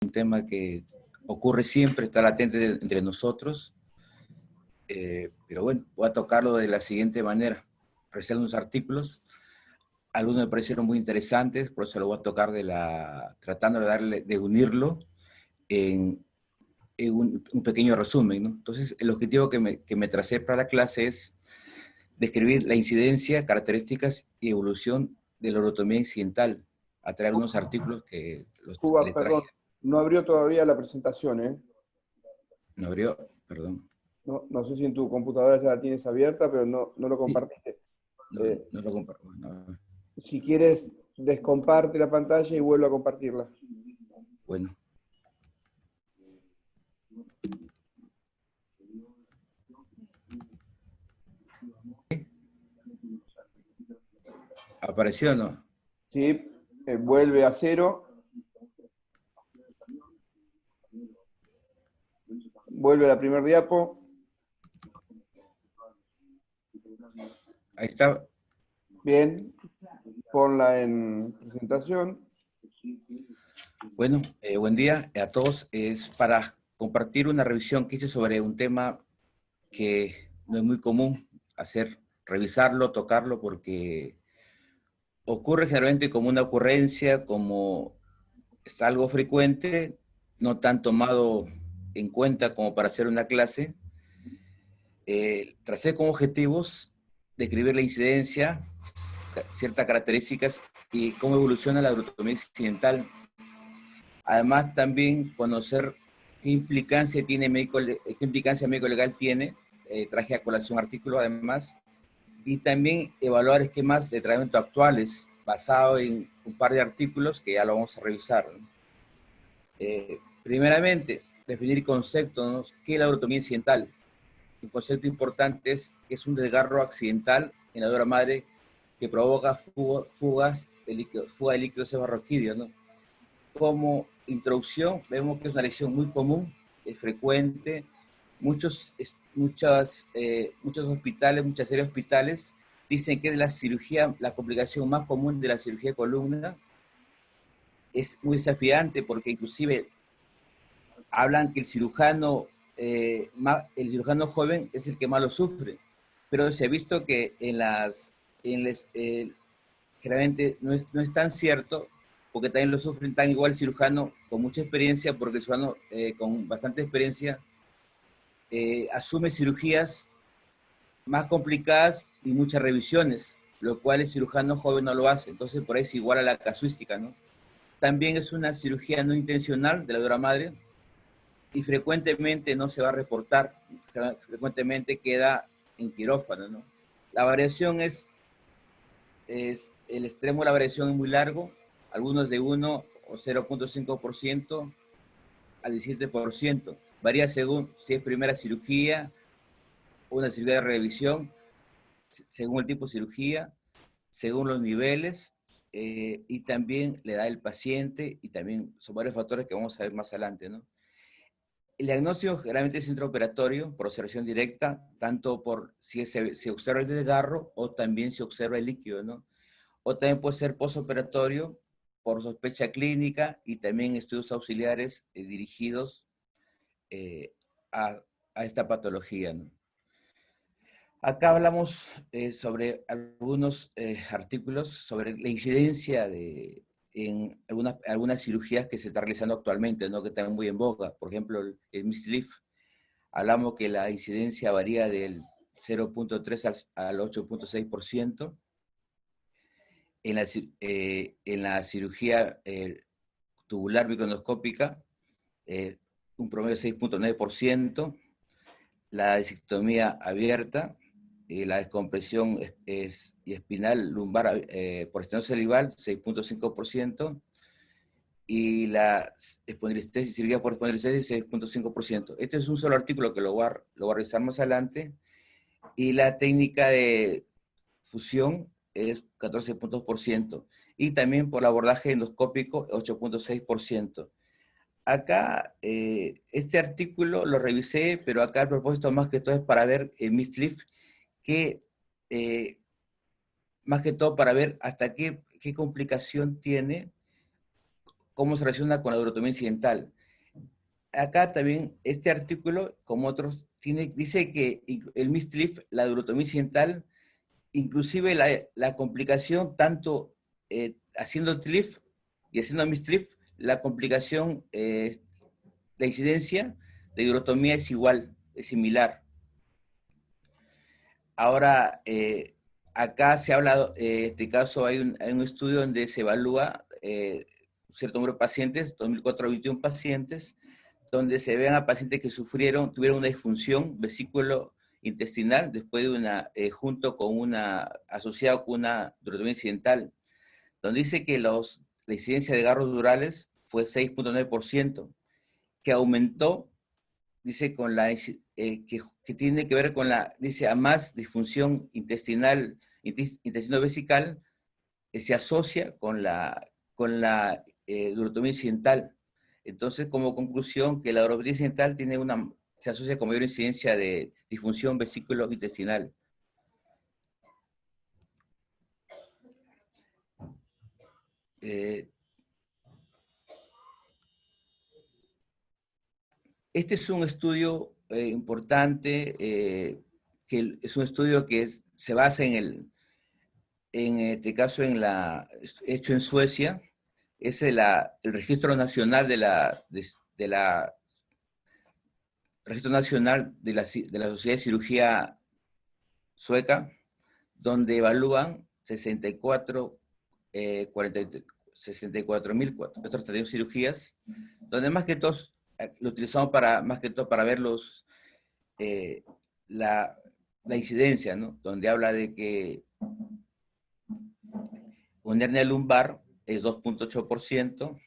un tema que ocurre siempre, está latente entre nosotros, pero bueno, voy a tocarlo de la siguiente manera. Revisar unos artículos, algunos me parecieron muy interesantes, por eso lo voy a tocar tratando de unirlo en un pequeño resumen, ¿no? Entonces, el objetivo que me tracé para la clase es describir la incidencia, características y evolución de la orotomía incidental, a traer unos artículos que Cuba, les traje. perdón, no abrió todavía la presentación, ¿eh? No abrió, perdón. No sé si en tu computadora ya la tienes abierta, pero no lo Sí, compartiste. no lo comparto. No. Si quieres, descomparte la pantalla y vuelve a compartirla. Bueno. ¿Apareció o no? Sí, vuelve a cero. Vuelve a la primer diapo. Ahí está. Bien, ponla en presentación. Bueno, buen día a todos. Es para compartir una revisión que hice sobre un tema que no es muy común revisarlo, tocarlo, porque ocurre generalmente como una ocurrencia, como es algo frecuente, no tan tomado en cuenta como para hacer una clase. Tracé como objetivos describir la incidencia, ciertas características y cómo evoluciona la orotomía incidental. Además, también conocer qué implicancia médico-legal tiene, traje a colación artículos además, y también evaluar esquemas de tratamiento actuales basado en un par de artículos que ya lo vamos a revisar, ¿no? Primeramente, definir conceptos, ¿qué es la orotomía incidental? Un concepto importante es que es un desgarro accidental en la dura madre que provoca fuga de líquido seborroquídeo, ¿no? Como introducción, vemos que es una lesión muy común, es frecuente. Muchos hospitales, muchas series de hospitales, dicen que es la complicación más común de la cirugía de columna. Es muy desafiante porque inclusive hablan que el cirujano joven es el que más lo sufre, pero se ha visto que generalmente no es tan cierto, porque también lo sufren tan igual el cirujano con mucha experiencia, porque el cirujano con bastante experiencia asume cirugías más complicadas y muchas revisiones, lo cual el cirujano joven no lo hace. Entonces, por ahí es igual a la casuística, ¿no? También es una cirugía no intencional de la dura madre y frecuentemente no se va a reportar, frecuentemente queda en quirófano, ¿no? La variación el extremo de la variación es muy largo, algunos de 1 o 0.5% al 17%. Varía según si es primera cirugía, una cirugía de revisión, según el tipo de cirugía, según los niveles y también la edad del paciente, y también son varios factores que vamos a ver más adelante, ¿no? El diagnóstico generalmente es intraoperatorio, por observación directa, tanto por si se observa el desgarro o también se observa el líquido, ¿no? O también puede ser postoperatorio por sospecha clínica y también estudios auxiliares dirigidos eh, a, a, esta patología, ¿no? Acá hablamos sobre algunos artículos sobre la incidencia en algunas cirugías que se están realizando actualmente, ¿no? Que están muy en boga. Por ejemplo, el MISLIF. Hablamos que la incidencia varía del 0.3 al 8.6%. En la cirugía tubular microendoscópica, un promedio de 6.9%. La disectomía abierta, la descompresión y espinal lumbar por estenosis cervical, 6.5%, y la espondilistesis, cirugía por espondilistesis, 6.5%. Este es un solo artículo que lo voy a revisar más adelante, y la técnica de fusión es 14 puntos por ciento, y también por el abordaje endoscópico, 8.6%. Acá, este artículo lo revisé, pero acá el propósito más que todo es para ver el MISLIF, que más que todo para ver hasta qué complicación tiene cómo se relaciona con la urotomía incidental. Acá también este artículo, como otros, dice que el MISTRIF, la urotomía incidental, inclusive la complicación, tanto haciendo TLIF y haciendo MISTRIF, la complicación, la incidencia de urotomía es igual, es similar. Ahora, acá se ha hablado, en este caso hay un estudio donde se evalúa un cierto número de pacientes, 2.421 pacientes, donde se ven a pacientes que tuvieron una disfunción vesículo intestinal después de junto con asociado con una urotomía incidental, donde dice que la incidencia de garros durales fue 6.9%, que aumentó, dice, que tiene que ver con dice, a más disfunción intestinal, intestino-vesical, se asocia con la urotomía incidental. Entonces, como conclusión, que la urotomía incidental se asocia con mayor incidencia de disfunción vesículo-intestinal. Este es un estudio importante, que es un estudio que se basa en este caso, hecho en Suecia. Es el registro nacional registro nacional de la Sociedad de Cirugía Sueca, donde evalúan 64.431 cirugías, donde más que todos lo utilizamos más que todo para ver la incidencia, ¿no? Donde habla de que una hernia lumbar es 2.8%,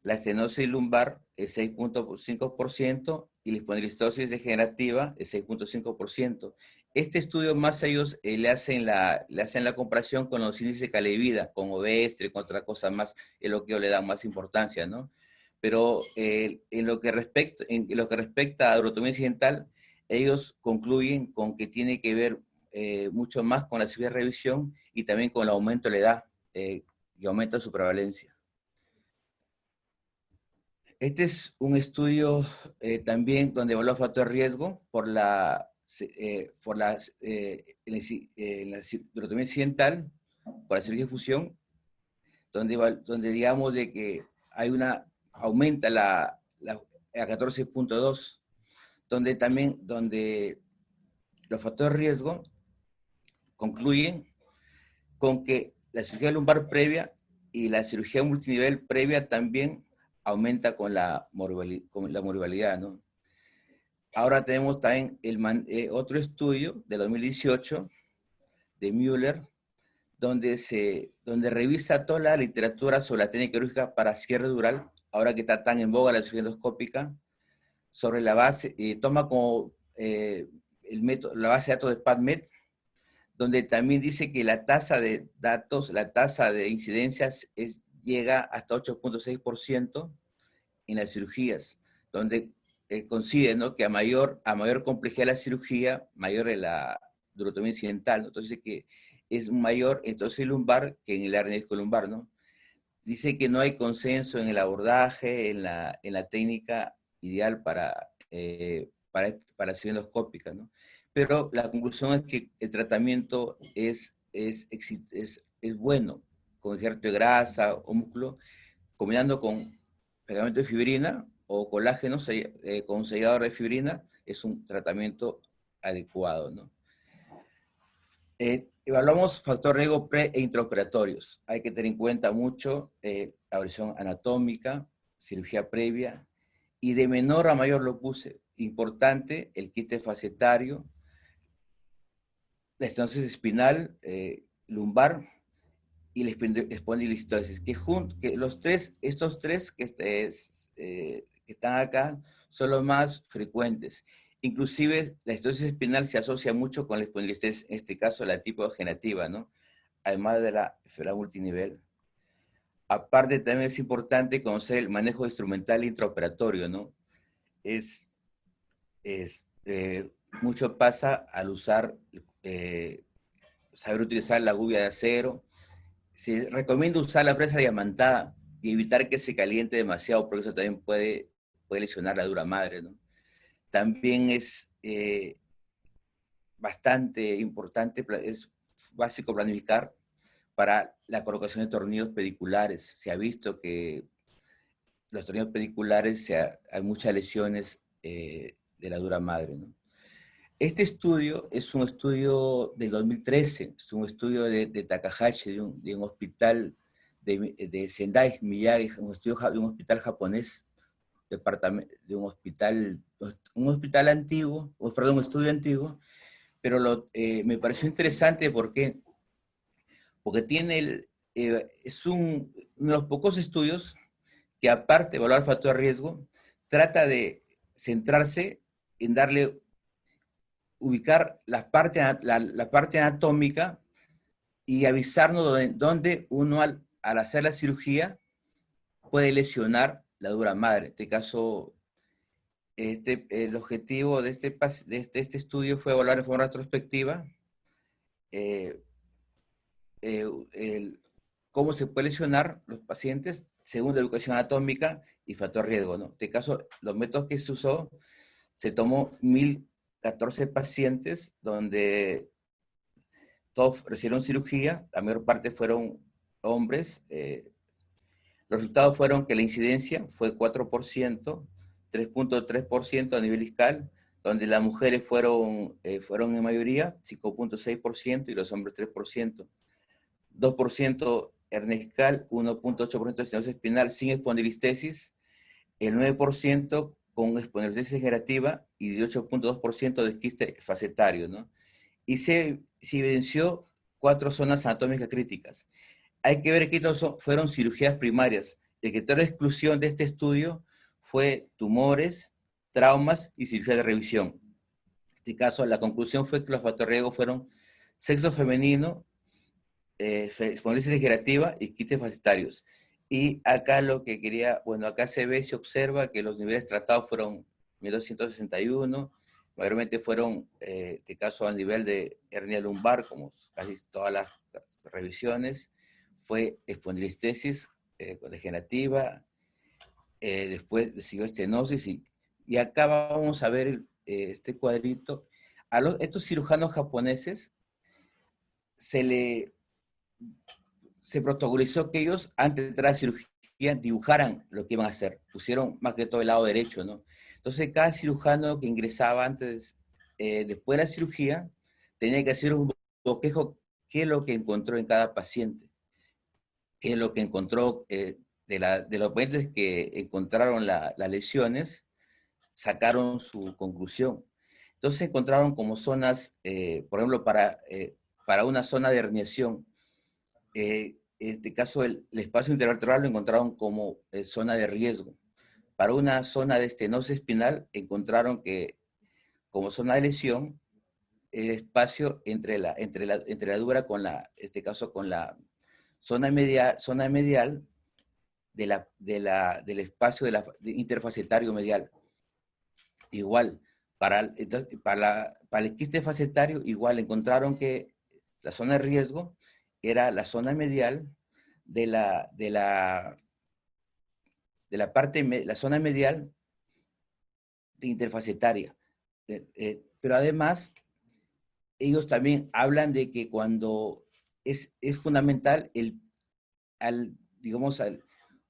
la estenosis lumbar es 6.5% y la espondilistosis degenerativa es 6.5%. Este estudio más ellos le hacen la comparación con los índices de calidad de vida, con Ovestre, con otra cosa más, es lo que yo le da más importancia, ¿no? Pero en lo que respecta a urotomía incidental, ellos concluyen con que tiene que ver mucho más con la cirugía de revisión y también con el aumento de la edad y aumenta su prevalencia. Este es un estudio también donde evalúa factor de riesgo por la urotomía incidental, por la cirugía de fusión, donde digamos de que aumenta a 14.2, donde los factores de riesgo concluyen con que la cirugía lumbar previa y la cirugía multinivel previa también aumenta con la morbilidad, ¿no? Ahora tenemos también otro estudio de 2018 de Müller, donde revisa toda la literatura sobre la técnica quirúrgica para cierre dural, ahora que está tan en boga la cirugía endoscópica, sobre la base, toma como la base de datos de PubMed, donde también dice que la tasa de incidencias llega hasta 8.6% en las cirugías, donde coincide, ¿no?, que a mayor complejidad de la cirugía, mayor es la urotomía incidental, ¿no? Entonces dice que es mayor entonces el lumbar que en el hernia discolumbar, ¿no? Dice que no hay consenso en el abordaje, en la técnica ideal para cirugía endoscópica, ¿no? Pero la conclusión es que el tratamiento es bueno, con injerto de grasa o músculo, combinando con pegamento de fibrina o colágeno con un sellador de fibrina, es un tratamiento adecuado, ¿no? Evaluamos factor de riesgo pre e intraoperatorios. Hay que tener en cuenta mucho la evaluación anatómica, cirugía previa, y de menor a mayor lo puse. Importante, el quiste facetario, la estenosis espinal, lumbar y la espondilistosis, que estos tres que están acá son los más frecuentes. Inclusive la estenosis espinal se asocia mucho con la espondilistosis, en este caso la tipo degenerativa, ¿no? Además de la enfermedad multinivel. Aparte, también es importante conocer el manejo instrumental intraoperatorio, ¿no? Mucho pasa al saber utilizar la gubia de acero. Se recomienda usar la fresa diamantada y evitar que se caliente demasiado, porque eso también puede lesionar la dura madre, ¿no? También es bastante importante, es básico planificar para la colocación de tornillos pediculares. Se ha visto que los tornillos pediculares hay muchas lesiones de la dura madre, ¿no? Este estudio es un estudio del 2013, es un estudio de Takahashi, de un hospital de Sendai, Miyagi, de un hospital japonés, de un hospital antiguo, perdón, un estudio antiguo, pero me pareció interesante porque es uno de los pocos estudios que, aparte de evaluar el factor de riesgo, trata de centrarse en ubicar la parte anatómica y avisarnos dónde uno al hacer la cirugía puede lesionar la dura madre. En este caso, el objetivo de este estudio fue evaluar de forma retrospectiva eh, cómo se puede lesionar los pacientes según la educación anatómica y factor riesgo, ¿no? En este caso, los métodos que se usó, se tomó 1014 pacientes donde todos recibieron cirugía, la mayor parte fueron hombres. Los resultados fueron que la incidencia fue 4%, 3.3% a nivel iscal, donde las mujeres fueron en mayoría 5.6% y los hombres 3%. 2% hernia discal, 1.8% de estenosis espinal sin espondilistesis, el 9% con espondilistesis degenerativa y 18.2% de quiste facetario, ¿no? Y se evidenció 4 zonas anatómicas críticas. Hay que ver que fueron cirugías primarias. El criterio de exclusión de este estudio fue tumores, traumas y cirugía de revisión. En este caso, la conclusión fue que los factores de riesgo fueron sexo femenino, espondilitis degenerativa y quistes facetarios. Y acá acá se observa que los niveles tratados fueron 1261, mayormente fueron, en este caso, al nivel de hernia lumbar, como casi todas las revisiones, fue espondilistesis degenerativa, después siguió estenosis, y acá vamos a ver este cuadrito. Estos cirujanos japoneses se protocolizó que ellos, antes de entrar a la cirugía, dibujaran lo que iban a hacer. Pusieron más que todo el lado derecho, ¿no? Entonces, cada cirujano que ingresaba después de la cirugía, tenía que hacer un bosquejo qué es lo que encontró en cada paciente, qué es lo que encontró de los pacientes que encontraron las lesiones, sacaron su conclusión. Entonces encontraron como zonas, por ejemplo, para una zona de herniación, en este caso el espacio intervertebral lo encontraron como zona de riesgo. Para una zona de estenosis espinal encontraron que como zona de lesión, el espacio entre la dura en este caso con la zona medial del espacio interfacetario medial. Igual, para el quiste facetario, igual encontraron que la zona de riesgo era la zona medial la zona medial de interfacetaria. Pero además, ellos también hablan de que cuando es fundamental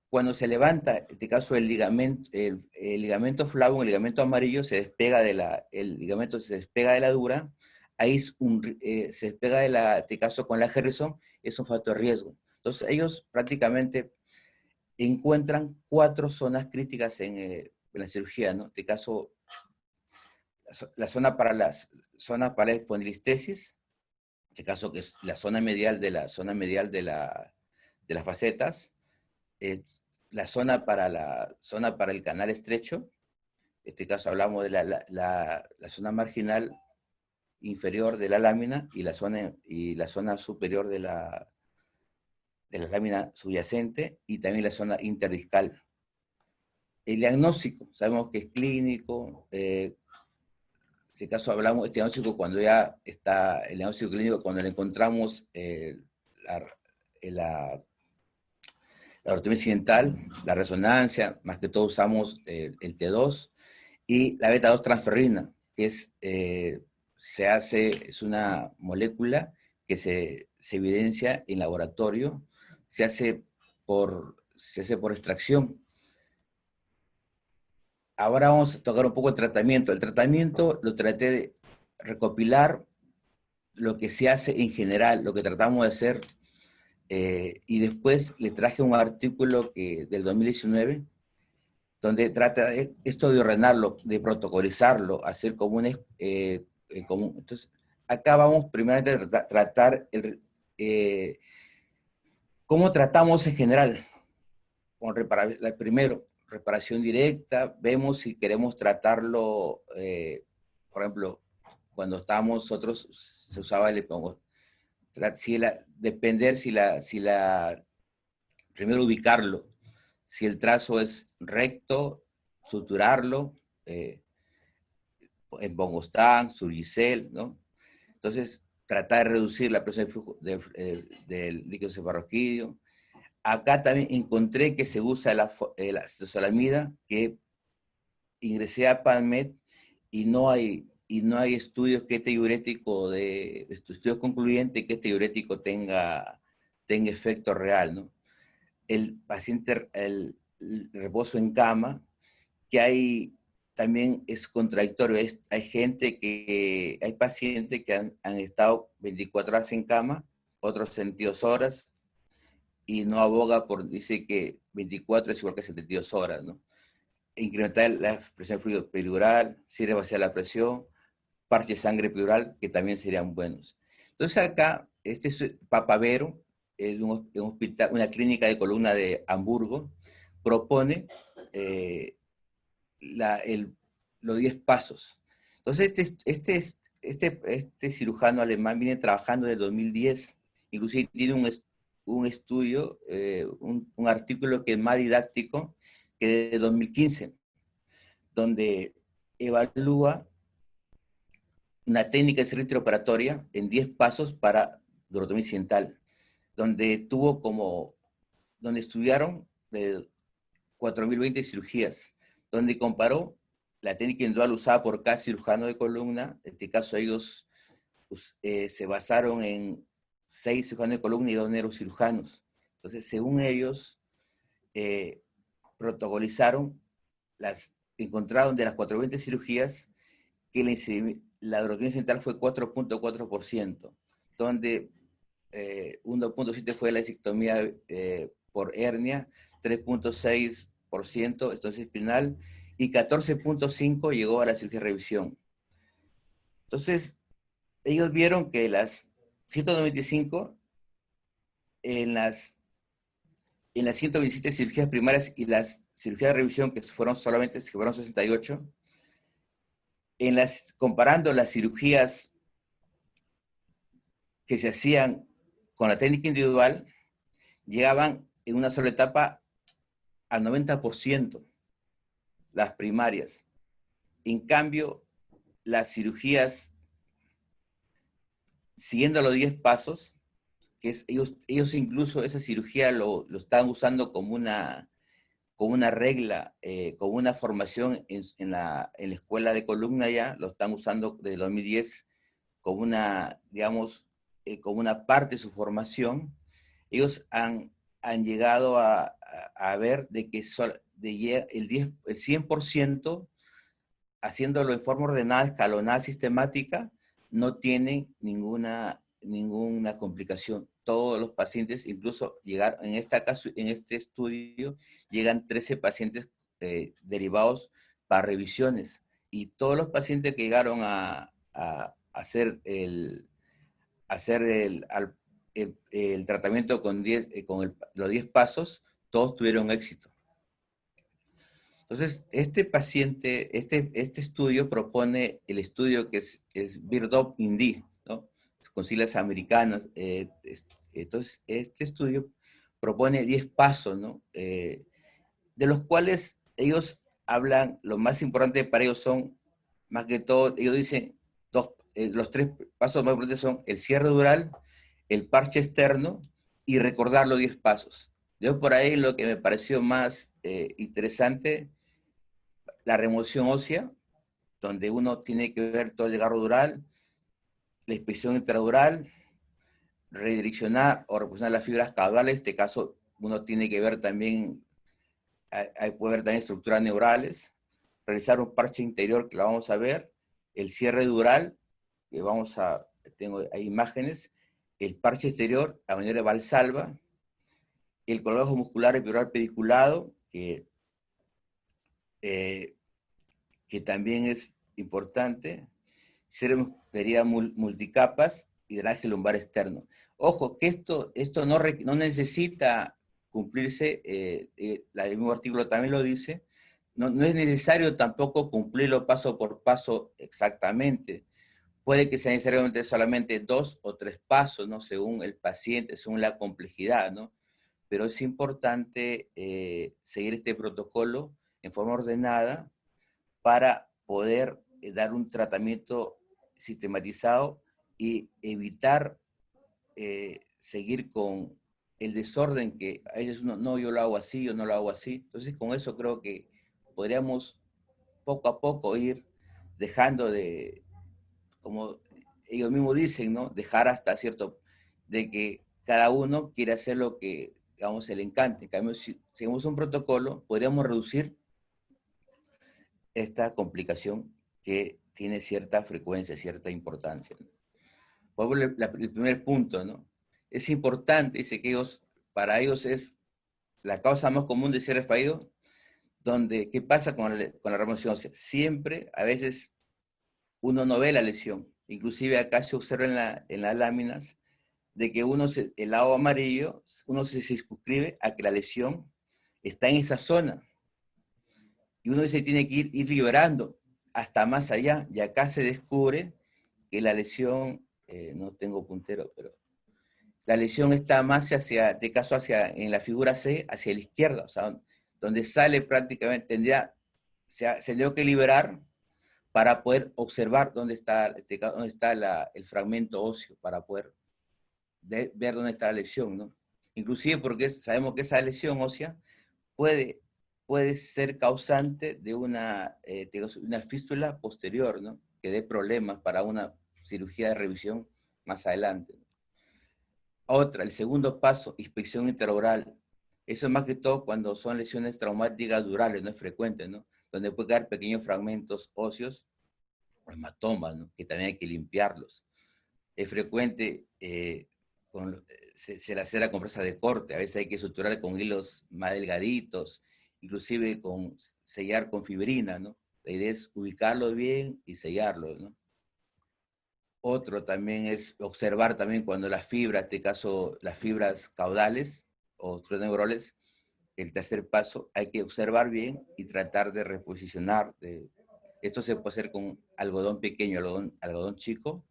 cuando se levanta, en este caso el ligamento flavo, el ligamento amarillo, el ligamento se despega de la dura, ahí se despega en este caso con la Harrison, es un factor de riesgo. Entonces ellos prácticamente encuentran 4 zonas críticas en la cirugía, ¿no? En este caso, la zona para la espondilistesis, en este caso que es la zona medial de de las facetas, la zona para el canal estrecho, en este caso hablamos de la zona marginal inferior de la lámina y la zona superior de la lámina subyacente, y también la zona interdiscal. El diagnóstico, sabemos que es clínico. En este caso hablamos de diagnóstico cuando ya está el diagnóstico clínico, cuando le encontramos la la anatomía incidental, la resonancia, más que todo usamos el T2, y la beta-2 transferrina, que es una molécula que se evidencia en laboratorio, se hace por extracción. Ahora vamos a tocar un poco el tratamiento. El tratamiento lo traté de recopilar lo que se hace en general, lo que tratamos de hacer, y después le traje un artículo del 2019, donde trata esto de ordenarlo, de protocolizarlo, hacer comunes. Entonces, acá vamos primero a tratar cómo tratamos en general. Primero, reparación directa, vemos si queremos tratarlo, por ejemplo, cuando estábamos nosotros, se usaba el depender primero ubicarlo, si el trazo es recto, suturarlo, en Bongostán, Surgicel, ¿no? Entonces, tratar de reducir la presión de flujo del líquido cefalorraquídeo. Acá también encontré que se usa la acetosalamida, que ingresé a PubMed y no hay estudios que este diurético, estudios concluyentes que este diurético tenga efecto real, ¿no? El paciente, el reposo en cama, que también es contradictorio. Hay pacientes que han estado 24 horas en cama, otros 72 horas, y no aboga dice que 24 es igual que 72 horas, ¿no? Incrementar la presión fluido peridural, sirve vaciar la presión, parche de sangre epidural, que también serían buenos. Entonces acá, este es Papavero, es un hospital, una clínica de columna de Hamburgo, propone los 10 pasos. Entonces este cirujano alemán viene trabajando desde 2010, inclusive tiene un estudio, un artículo que es más didáctico, que de 2015, donde evalúa una técnica de operatoria en 10 pasos para durotomía incidental, donde estudiaron 4.020 cirugías, donde comparó la técnica individual usada por cada cirujano de columna. En este caso ellos se basaron en 6 cirujanos de columna y 2 neurocirujanos. Entonces, según ellos, protocolizaron, encontraron de las 420 cirugías que la durotomía incidental fue 4.4%, donde 1.7 fue la disectomía por hernia, 3.6% estosis espinal y 14.5 llegó a la cirugía de revisión. Entonces, ellos vieron que las 195 en las 127 cirugías primarias y las cirugías de revisión, que fueron 68, comparando las cirugías que se hacían con la técnica individual, llegaban en una sola etapa al 90%, las primarias. En cambio, las cirugías, siguiendo los 10 pasos, que ellos incluso esa cirugía lo estaban usando como una regla, como una formación en la escuela de columna ya, lo están usando desde 2010 como digamos, como una parte de su formación. Ellos han llegado a ver de que el 100%, haciéndolo en forma ordenada, escalonada, sistemática, no tienen ninguna complicación. Todos los pacientes, incluso en este estudio, llegan 13 pacientes derivados para revisiones. Y todos los pacientes que llegaron a hacer el tratamiento con los 10 pasos, todos tuvieron éxito. Entonces, este estudio propone el estudio que es BIRDOP-INDI, ¿no? Con siglas americanas. Entonces, este estudio propone 10 pasos, ¿no? De los cuales ellos hablan, lo más importante para ellos son, más que todo, ellos dicen, los 3 pasos más importantes son el cierre dural, el parche externo y recordar los 10 pasos. Yo por ahí lo que me pareció más interesante, la remoción ósea, donde uno tiene que ver todo el desgarro dural, la inspección intradural, redireccionar o reposicionar las fibras caudales. En este caso, uno tiene que ver también, puede ver también estructuras neurales, realizar un parche interior que lo vamos a ver, el cierre dural, que tengo ahí imágenes, el parche exterior, la manera de Valsalva, el colgajo muscular epidural pediculado, eh, que también es importante, sería multicapas y drenaje lumbar externo. Ojo, que esto no necesita cumplirse, el mismo artículo también lo dice, no es necesario tampoco cumplirlo paso por paso exactamente. Puede que sea necesariamente solamente 2 o 3 pasos, ¿no? Según el paciente, según la complejidad, ¿no? Pero es importante seguir este protocolo en forma ordenada para poder dar un tratamiento sistematizado y evitar seguir con el desorden que a veces uno, no, yo lo hago así, yo no lo hago así. Entonces, con eso creo que podríamos poco a poco ir dejando de, como ellos mismos dicen, ¿no? Dejar hasta cierto, de que cada uno quiere hacer lo que, digamos, se le encante. En cambio, si seguimos un protocolo, podríamos reducir esta complicación que tiene cierta frecuencia, cierta importancia, ¿no? El primer punto, ¿no? Es importante, dice que para ellos es la causa más común de cierre fallido, donde, ¿qué pasa con la remoción ósea? Siempre, a veces, uno no ve la lesión. Inclusive acá se observa en las láminas de que el lado amarillo, uno se circunscribe a que la lesión está en esa zona. Y uno se tiene que ir liberando hasta más allá. Y acá se descubre que la lesión, no tengo puntero, pero la lesión está más en la figura C, hacia la izquierda, o sea, donde sale prácticamente, se tendría que liberar para poder observar dónde está el fragmento óseo, para poder ver dónde está la lesión, ¿no? Inclusive porque sabemos que esa lesión ósea puede, puede ser causante de una fístula posterior, ¿no? Que dé problemas para una cirugía de revisión más adelante. El segundo paso, inspección intraoral. Eso es más que todo cuando son lesiones traumáticas durales, no es frecuente, ¿no? Donde puede quedar pequeños fragmentos óseos o hematomas, ¿no? Que también hay que limpiarlos. Es frecuente, se lacera con fresa de corte, a veces hay que suturar con hilos más delgaditos, inclusive sellar con fibrina, ¿no? La idea es ubicarlo bien y sellarlo, ¿no? Otro también es observar también cuando las fibras, en este caso las fibras caudales o neurales, el tercer paso, hay que observar bien y tratar de reposicionar. Esto se puede hacer con algodón pequeño, algodón chico.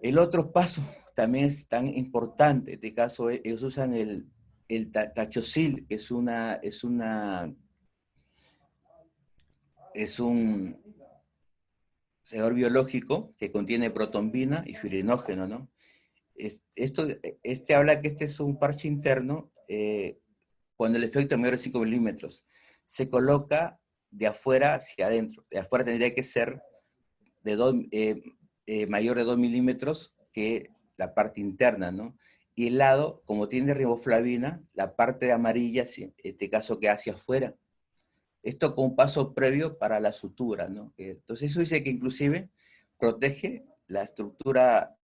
El otro paso también es tan importante. En este caso, ellos usan el Tachosil, que es un sedador biológico que contiene protombina y fibrinógeno, ¿no? Habla que este es un parche interno cuando el efecto es mayor de 5 milímetros. Se coloca de afuera hacia adentro. De afuera tendría que ser mayor de 2 milímetros que la parte interna, ¿no? Y el lado, como tiene riboflavina, la parte de amarilla, en este caso, queda hacia afuera. Esto con un paso previo para la sutura, ¿no? Entonces eso dice que inclusive protege la estructura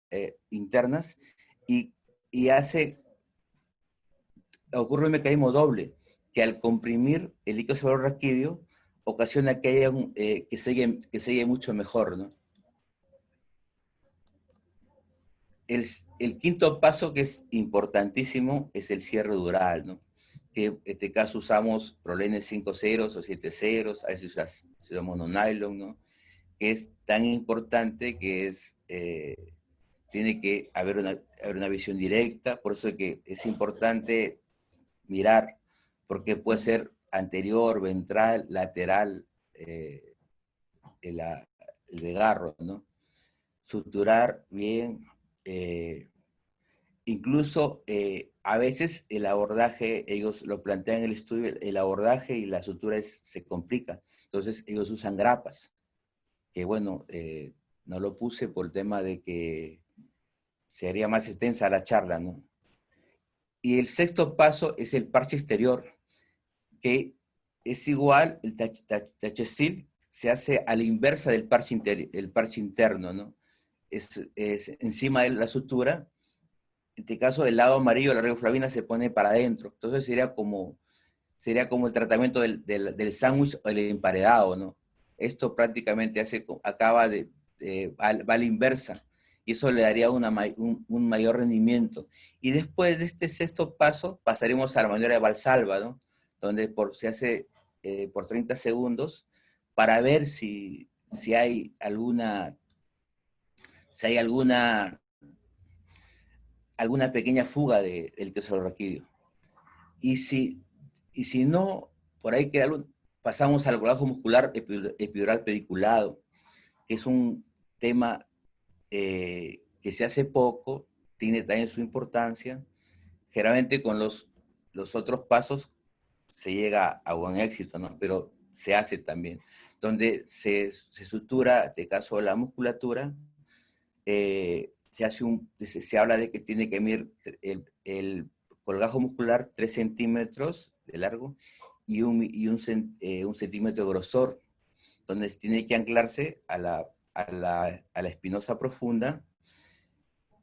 internas y, y ocurre un mecanismo doble, que al comprimir el líquido seborraquídeo ocasiona que haya que selle mucho mejor, ¿no? El quinto paso, que es importantísimo, es el cierre dural, ¿no? Que en este caso usamos Prolene 5 ceros o 7 ceros, a veces usamos mononylon, ¿no? Que es tan importante que tiene que haber una visión directa, por eso es que es importante mirar, porque puede ser anterior, ventral, lateral, el, el desgarro, ¿no? Suturar bien, incluso a veces el abordaje, ellos lo plantean en el estudio, el abordaje y la sutura se complica. Entonces ellos usan grapas, que bueno, no lo puse por el tema de que sería más extensa la charla, ¿no? Y el sexto paso es el parche exterior, que es igual, el tache steel se hace a la inversa del parche, el parche interno, ¿no? Es encima de la sutura. En este caso, el lado amarillo de la riboflavina se pone para adentro. Entonces sería como el tratamiento del sándwich o el emparedado, ¿no? Esto prácticamente acaba va a la inversa y eso le daría un mayor rendimiento. Y después de este sexto paso pasaremos a la maniobra de Valsalva, ¿no? Donde se hace por 30 segundos para ver si hay si hay alguna pequeña fuga del queso raquídeo. Y si no, por ahí pasamos al colágeno muscular epidural pediculado, que es un tema que se hace poco, tiene también su importancia. Generalmente con los otros pasos se llega a buen éxito, ¿no? Pero se hace también, donde se sutura, de caso de la musculatura, se habla de que tiene que medir el colgajo muscular 3 centímetros de largo y un centímetro de grosor, donde se tiene que anclarse a la espinosa profunda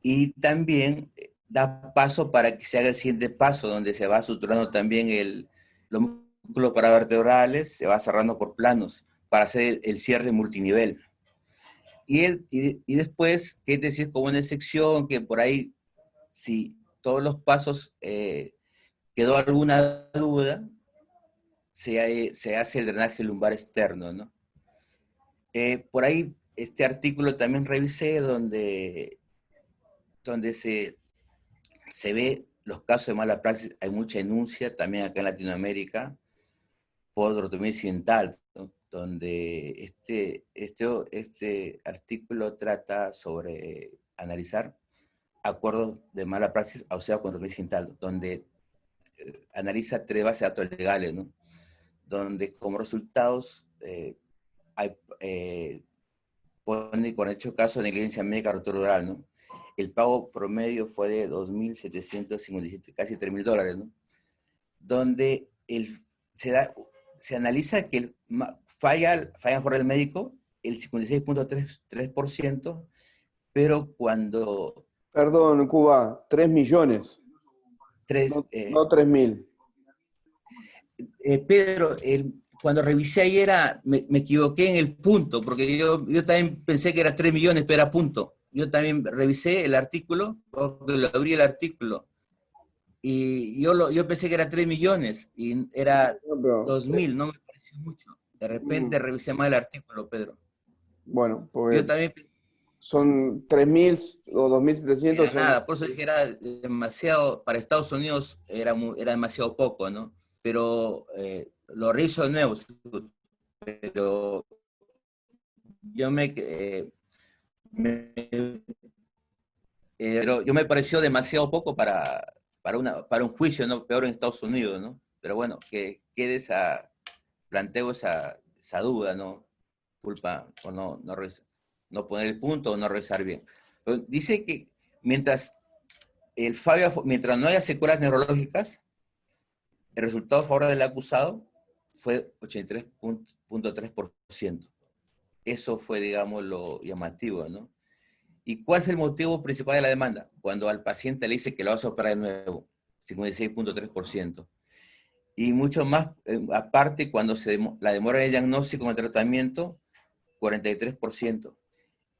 y también da paso para que se haga el siguiente paso, donde se va suturando también los músculos paravertebrales, se va cerrando por planos para hacer el cierre multinivel. Y después, que es decir, como una sección que por ahí, si todos los pasos quedó alguna duda, se hace el drenaje lumbar externo, ¿no? Por ahí, este artículo también revisé donde se ve los casos de mala praxis, hay mucha denuncia también acá en Latinoamérica por rotomía incidental, ¿no? Donde este artículo trata sobre analizar acuerdos de mala praxis asociados con rotomía incidental, donde analiza 3 bases de datos legales, ¿no? Donde como resultados hay, pone con hecho caso de negligencia médica rotural, ¿no? El pago promedio fue de 2.757, casi $3.000, ¿no? Donde se analiza que falla por el médico el 56.3%, pero cuando... Perdón, Cuba, 3 millones, Tres, no, no 3.000. Pedro, cuando revisé ayer me equivoqué en el punto, porque yo también pensé que era 3 millones, pero era punto. Yo también revisé el artículo, porque lo abrí el artículo, y yo pensé que era 3 millones, y era No, pero, 2.000, no me pareció mucho. De repente mm, revisé mal el artículo, Pedro. bueno, Yo porque también son 3.000 o 2.700 era son... nada, por eso dije era demasiado, para Estados Unidos era demasiado poco, ¿no? Pero lo reviso de nuevo, pero yo pero yo me pareció demasiado poco para un juicio, ¿no? Peor en Estados Unidos, ¿no? Pero bueno, que quede planteo esa duda, ¿no? Culpa o no poner el punto o no revisar bien. Pero dice que mientras mientras no haya secuelas neurológicas, el resultado a favor del acusado fue 83.3%. Eso fue, digamos, lo llamativo, ¿no? ¿Y cuál fue el motivo principal de la demanda? Cuando al paciente le dice que lo vas a operar de nuevo, 56.3%. Y mucho más, aparte, cuando la demora de diagnóstico con el tratamiento, 43%.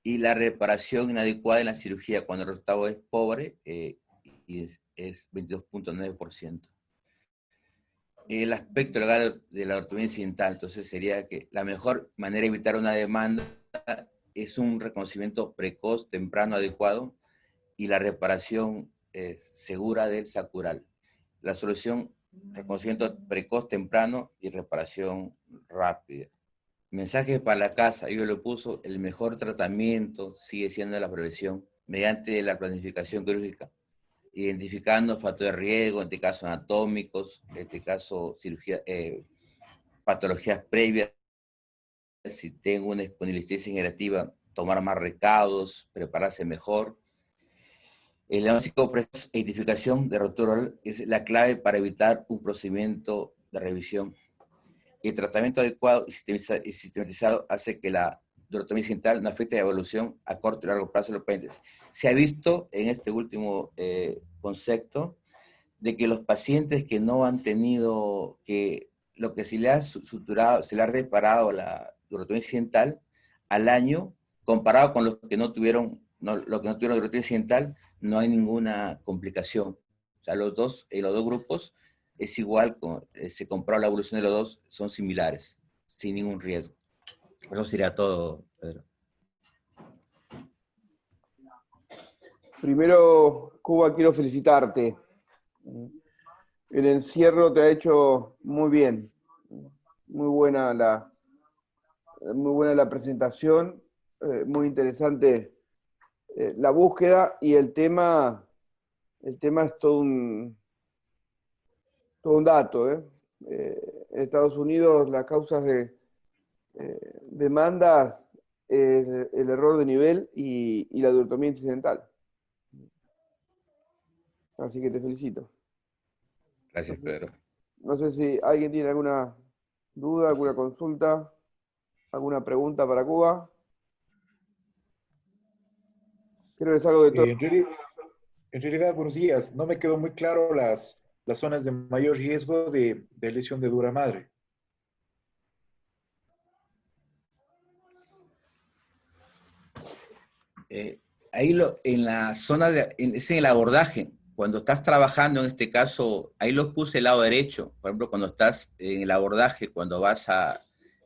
Y la reparación inadecuada en la cirugía, cuando el resultado es pobre, y es 22.9%. El aspecto legal de la ortopedia incidental, entonces sería que la mejor manera de evitar una demanda es un reconocimiento precoz, temprano, adecuado y la reparación segura del sacral. La solución, reconocimiento precoz, temprano y reparación rápida. Mensajes para la casa, yo lo puso, el mejor tratamiento sigue siendo la prevención mediante la planificación quirúrgica. identificando factores de riesgo, en este caso anatómicos, en este caso cirugía, patologías previas, si tengo una espondilitis generativa, tomar más recados, prepararse mejor. El diagnóstico precoz e identificación de rotura oral es la clave para evitar un procedimiento de revisión. El tratamiento adecuado y sistematizado hace que la durotomía incidental no afecte la evolución a corto y largo plazo de los pacientes. Se ha visto en este último concepto de que los pacientes que no han tenido, que lo que se le ha suturado, se le ha reparado la durotomía incidental al año, comparado con los que no tuvieron, los que no tuvieron durotomía incidental, no hay ninguna complicación. O sea, los dos grupos es igual, se compró la evolución de los dos, son similares, sin ningún riesgo. Eso sería todo, Pedro. Primero, Cuba, quiero felicitarte. El encierro te ha hecho muy bien. Muy buena la presentación, muy interesante la búsqueda, y el tema es todo un dato. En Estados Unidos las causas de demandas es el error de nivel y la durotomía incidental. Así que te felicito. Gracias, Pedro. No sé si alguien tiene alguna duda, alguna consulta, alguna pregunta para Cuba. Creo que es algo de todo. En realidad, buenos días. No me quedó muy claro las zonas de mayor riesgo de lesión de dura madre. Ahí en la zona, es en el abordaje. Cuando estás trabajando, en este caso, ahí lo puse el lado derecho. Por ejemplo, cuando estás en el abordaje, cuando vas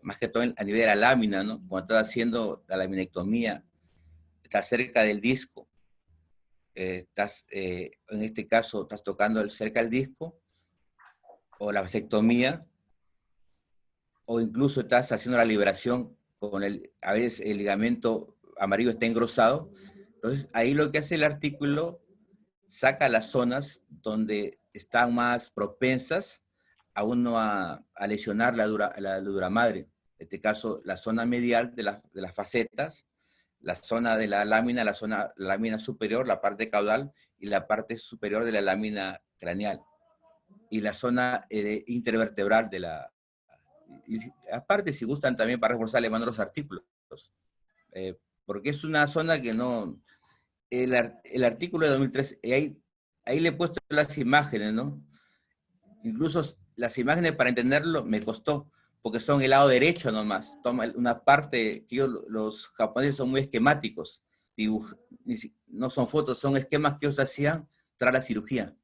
más que todo a nivel de la lámina, ¿no? Cuando estás haciendo la laminectomía, estás cerca del disco. En este caso, estás tocando cerca del disco, o la vasectomía, o incluso estás haciendo la liberación a veces el ligamento amarillo está engrosado. Entonces, ahí lo que hace el artículo, saca las zonas donde están más propensas a uno a lesionar la dura madre. En este caso, la zona medial de las facetas, la zona de la lámina superior, la parte caudal, y la parte superior de la lámina craneal. Y la zona intervertebral de la... Y aparte, si gustan también para reforzar, le mando los artículos. Porque es una zona que no... El artículo de 2003, ahí le he puesto las imágenes, ¿no? Incluso las imágenes, para entenderlo, me costó, porque son el lado derecho nomás. Toma una parte que los japoneses son muy esquemáticos. No son fotos, son esquemas que ellos hacían tras la cirugía.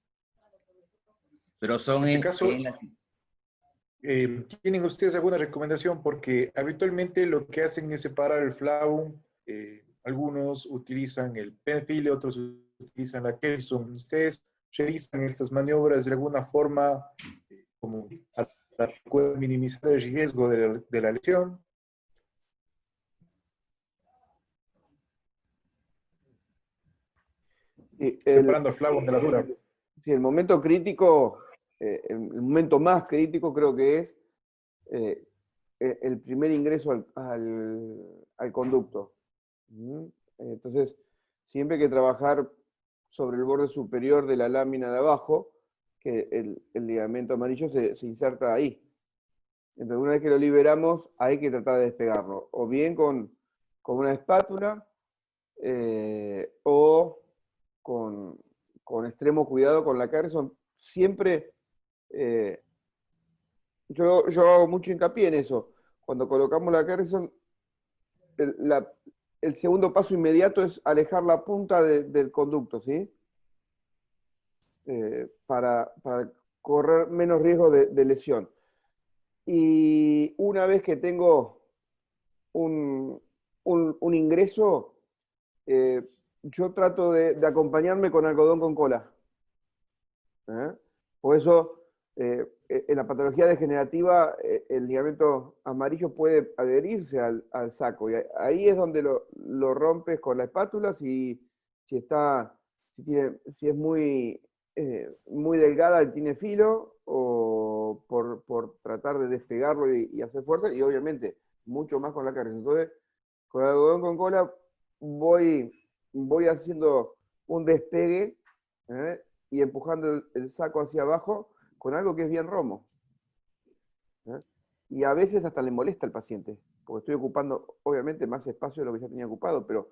Pero son En este caso, en la... ¿tienen ustedes alguna recomendación? Porque habitualmente lo que hacen es separar el flavum. Algunos utilizan el Penfield, otros utilizan la Kelson. ¿Ustedes realizan estas maniobras de alguna forma como para minimizar el riesgo de la lesión? Sí, Separando el flavum de la dura. sí, el momento crítico, el momento más crítico creo que es el primer ingreso al conducto. Entonces, siempre hay que trabajar sobre el borde superior de la lámina de abajo, que el ligamento amarillo se inserta ahí. Entonces, una vez que lo liberamos, hay que tratar de despegarlo, o bien con una espátula, o con extremo cuidado con la Carson. Siempre, yo hago mucho hincapié en eso. Cuando colocamos la Carson, el segundo paso inmediato es alejar la punta del conducto, ¿sí? Para correr menos riesgo de lesión. Y una vez que tengo un ingreso, yo trato de acompañarme con algodón con cola. Por eso, en la patología degenerativa, el ligamento amarillo puede adherirse al saco. Y ahí es donde lo rompes con la espátula si está si es muy, muy delgada y tiene filo, o por tratar de despegarlo y hacer fuerza, y obviamente mucho más con la carne. Entonces, con el algodón con cola voy haciendo un despegue, y empujando el saco hacia abajo con algo que es bien romo. Y a veces hasta le molesta al paciente, porque estoy ocupando obviamente más espacio de lo que ya tenía ocupado, pero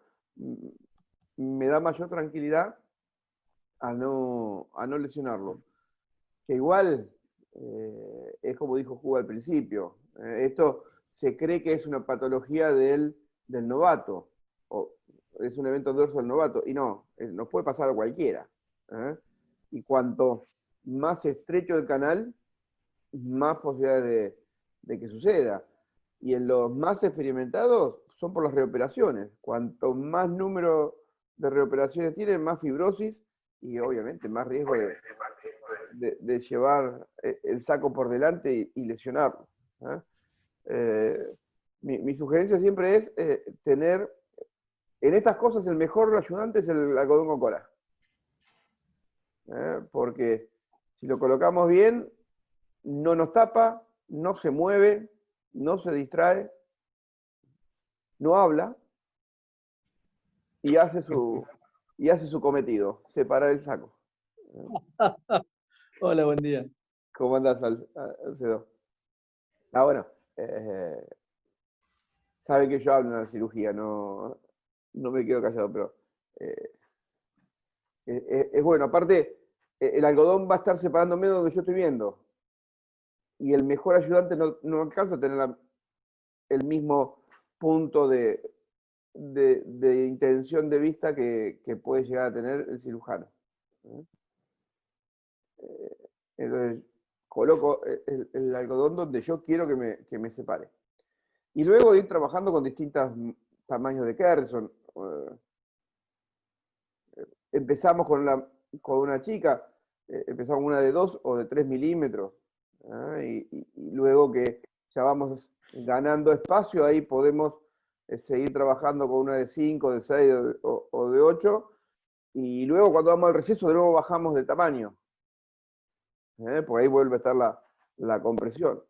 me da mayor tranquilidad a no lesionarlo. Que igual, es como dijo Juba al principio, esto se cree que es una patología del novato, o es un evento adverso del novato, y no, nos puede pasar a cualquiera. Y cuanto más estrecho el canal, más posibilidades de que suceda. Y en los más experimentados son por las reoperaciones. Cuanto más número de reoperaciones tienen, más fibrosis y obviamente más riesgo de llevar el saco por delante y lesionarlo. Mi sugerencia siempre es tener, en estas cosas el mejor ayudante es el algodón con cola. Porque si lo colocamos bien, no nos tapa, no se mueve, no se distrae, no habla y hace su cometido, separar el saco. Hola, buen día. ¿Cómo andás, Alfredo? Bueno, sabe que yo hablo en la cirugía, no me quedo callado, pero es bueno. Aparte, el algodón va a estar separándome de donde yo estoy viendo. Y el mejor ayudante no alcanza a tener el mismo punto de intención de vista que puede llegar a tener el cirujano. Entonces, coloco el algodón donde yo quiero que me separe. Y luego ir trabajando con distintos tamaños de Kerrison. Empezamos con una chica, empezamos una de 2 o de 3 milímetros. Y luego que ya vamos ganando espacio, ahí podemos seguir trabajando con una de 5, de 6 o de 8, y luego cuando vamos al receso de nuevo bajamos de tamaño, porque ahí vuelve a estar la compresión.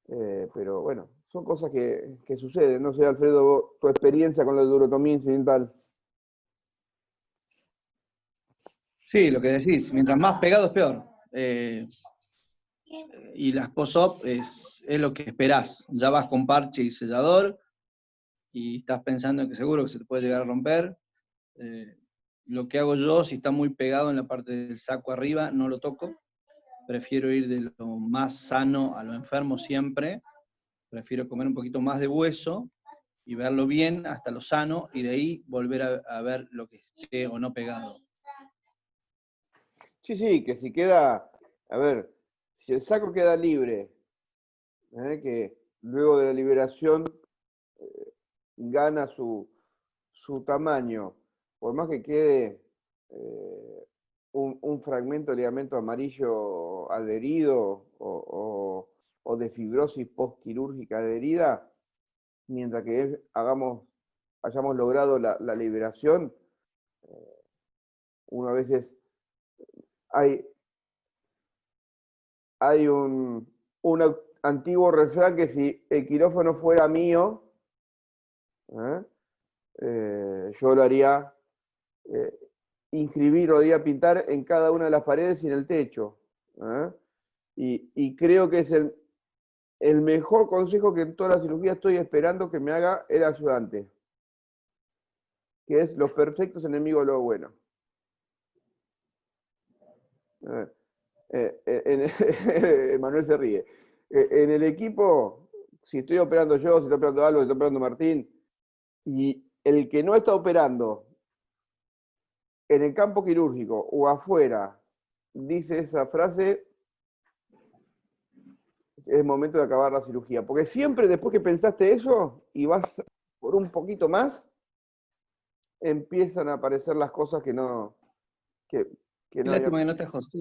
Pero bueno, son cosas que suceden. No sé, Alfredo, tu experiencia con la durotomía incidental. Sí, lo que decís, mientras más pegado es peor. Y las post-op es lo que esperás. Ya vas con parche y sellador y estás pensando en que seguro que se te puede llegar a romper. Lo que hago yo, si está muy pegado en la parte del saco arriba, no lo toco. Prefiero ir de lo más sano a lo enfermo siempre. Prefiero comer un poquito más de hueso y verlo bien hasta lo sano, y de ahí volver a ver lo que esté o no pegado. Sí, que si queda, a ver, si el saco queda libre, que luego de la liberación gana su tamaño, por más que quede un fragmento de ligamento amarillo adherido o de fibrosis postquirúrgica adherida, mientras que hayamos logrado la liberación, uno a veces hay un antiguo refrán que si el quirófano fuera mío, yo lo haría inscribir, lo haría pintar en cada una de las paredes y en el techo. Y creo que es el mejor consejo que en toda la cirugía estoy esperando que me haga el ayudante, que es los perfectos enemigos de lo bueno. Manuel se ríe. En el equipo, si estoy operando yo, si estoy operando Aldo, si estoy operando Martín, y el que no está operando en el campo quirúrgico o afuera dice esa frase, es momento de acabar la cirugía. Porque siempre después que pensaste eso y vas por un poquito más, empiezan a aparecer las cosas que no Lástima que no te José.